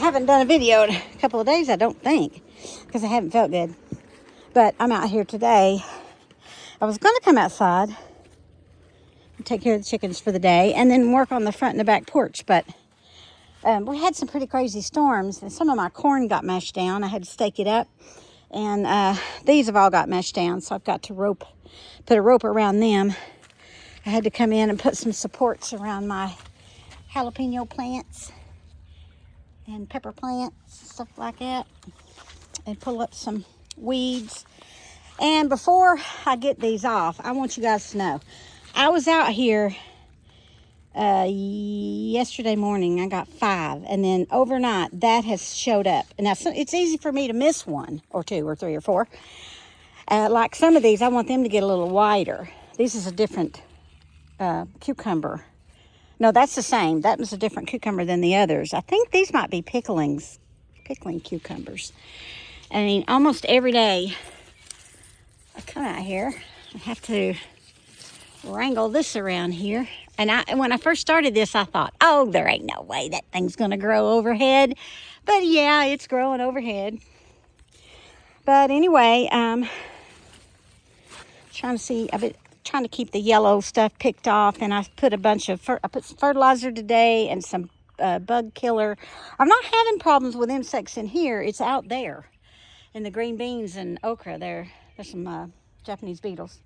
haven't done a video in a couple of days, I don't think, because I haven't felt good. But I'm out here today. I was going to come outside and take care of the chickens for the day and then work on the front and the back porch. But we had some pretty crazy storms, and some of my corn got mashed down. I had to stake it up. And these have all got mashed down, so I've got to put a rope around them. I had to come in and put some supports around my jalapeno plants and pepper plants, stuff like that, and pull up some weeds. And before I get these off, I want you guys to know, I was out here yesterday morning. I got 5, and then overnight that has showed up. And now it's easy for me to miss 1 or 2 or 3 or 4. Like some of these, I want them to get a little wider. This is a different cucumber. No, that's the same. That was a different cucumber than the others. I think these might be pickling cucumbers. I mean, almost every day I come out here, I have to wrangle this around here. And when I first started this, I thought, oh, there ain't no way that thing's going to grow overhead. But yeah, it's growing overhead. But anyway, I've been trying to keep the yellow stuff picked off, and I put I put some fertilizer today and some bug killer. I'm not having problems with insects in here. It's out there in the green beans and okra. There's some Japanese beetles.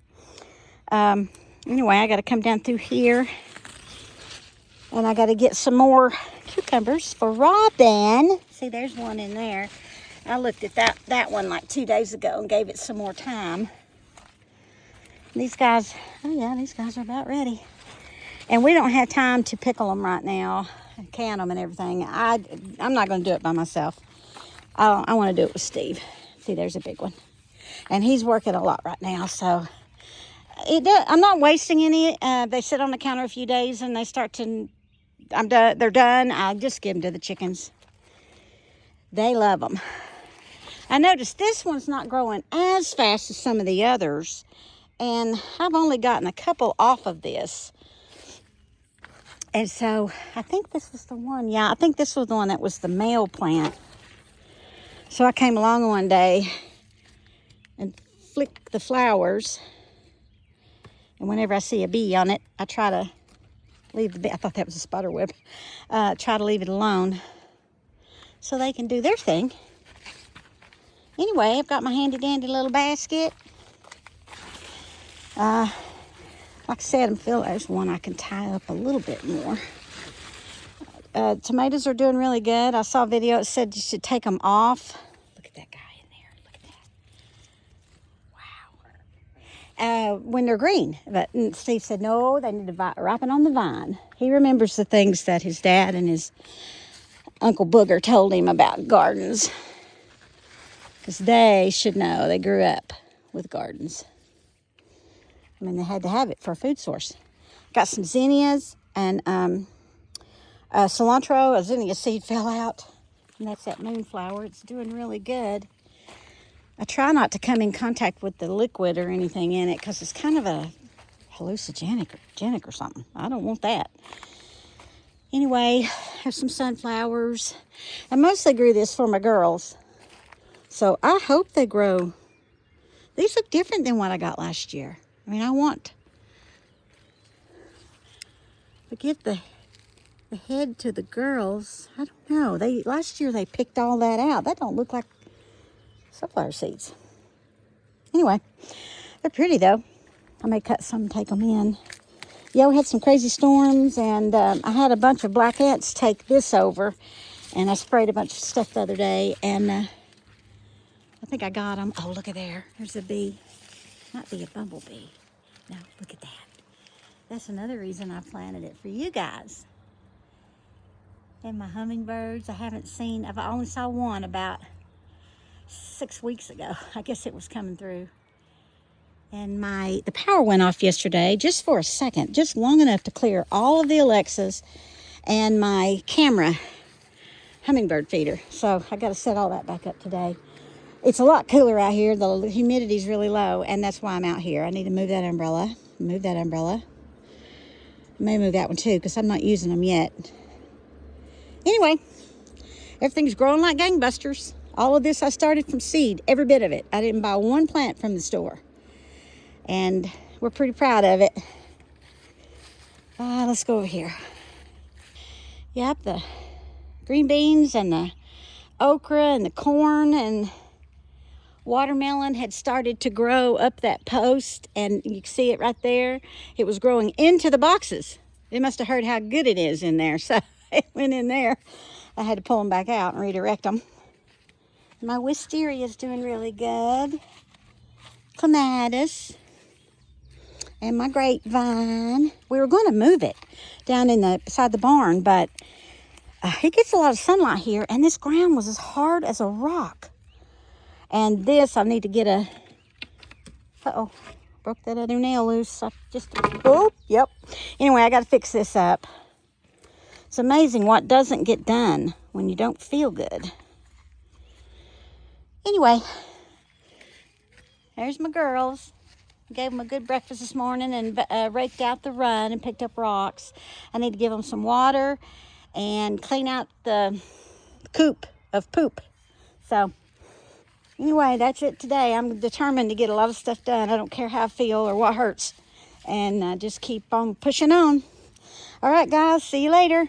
Anyway, I got to come down through here, and I got to get some more cucumbers for Robin. See, there's one in there. I looked at that one like 2 days ago and gave it some more time. These guys, oh yeah, these guys are about ready. And we don't have time to pickle them right now and can them and everything. I'm not going to do it by myself. I want to do it with Steve. See, there's a big one. And he's working a lot right now, so I'm not wasting any. They sit on the counter a few days and they they're done. I just give them to the chickens. They love them. I noticed this one's not growing as fast as some of the others. And I've only gotten a couple off of this. And so I think this was the one. Yeah, I think this was the one that was the male plant. So I came along one day and flicked the flowers. And whenever I see a bee on it, I try to leave the bee. I thought that was a spider web. Try to leave it alone so they can do their thing. Anyway, I've got my handy dandy little basket. Like I said, there's one I can tie up a little bit more. Tomatoes are doing really good. I saw a video, it said you should take them off. Look at that guy in there. Look at that. Wow. When they're green. But Steve said, no, they need to ripen on the vine. He remembers the things that his dad and his Uncle Booger told him about gardens. Because they should know. They grew up with gardens. I mean, they had to have it for a food source. Got some zinnias and cilantro. A zinnia seed fell out. And that's that moonflower. It's doing really good. I try not to come in contact with the liquid or anything in it because it's kind of a hallucinogenic or something. I don't want that. Anyway, there's some sunflowers. I mostly grew this for my girls. So I hope they grow. These look different than what I got last year. I mean, I want to give the head to the girls. I don't know. Last year they picked all that out. That don't look like sunflower seeds. Anyway, they're pretty though. I may cut some and take them in. Yeah, we had some crazy storms, and I had a bunch of black ants take this over, and I sprayed a bunch of stuff the other day, and I think I got them. Oh, look at there. There's a bee. Might be a bumblebee. No, look at that. That's another reason I planted it for you guys. And my hummingbirds, I only saw one about 6 weeks ago. I guess it was coming through. And the power went off yesterday just for a second, just long enough to clear all of the Alexas and my camera hummingbird feeder. So I got to set all that back up today. It's a lot cooler out here. The humidity's really low, and that's why I'm out here. I need to move that umbrella. I may move that one too because I'm not using them yet. Anyway, Everything's growing like gangbusters. All of this I started from seed, every bit of it. I didn't buy one plant from the store. And we're pretty proud of it. Let's go over here. Yep, the green beans and the okra and the corn and watermelon had started to grow up that post, and you can see it right there. It was growing into the boxes. It must have heard how good it is in there, so it went in there. I had to pull them back out and redirect them. My wisteria is doing really good. Clematis. And my grapevine. We were going to move it down beside the barn, but it gets a lot of sunlight here, and this ground was as hard as a rock. And this, I need to get a... Uh-oh, broke that other nail loose. Yep. Anyway, I got to fix this up. It's amazing what doesn't get done when you don't feel good. Anyway, there's my girls. Gave them a good breakfast this morning and raked out the run and picked up rocks. I need to give them some water and clean out the coop of poop. So anyway, that's it today. I'm determined to get a lot of stuff done. I don't care how I feel or what hurts. And just keep on pushing on. All right, guys. See you later.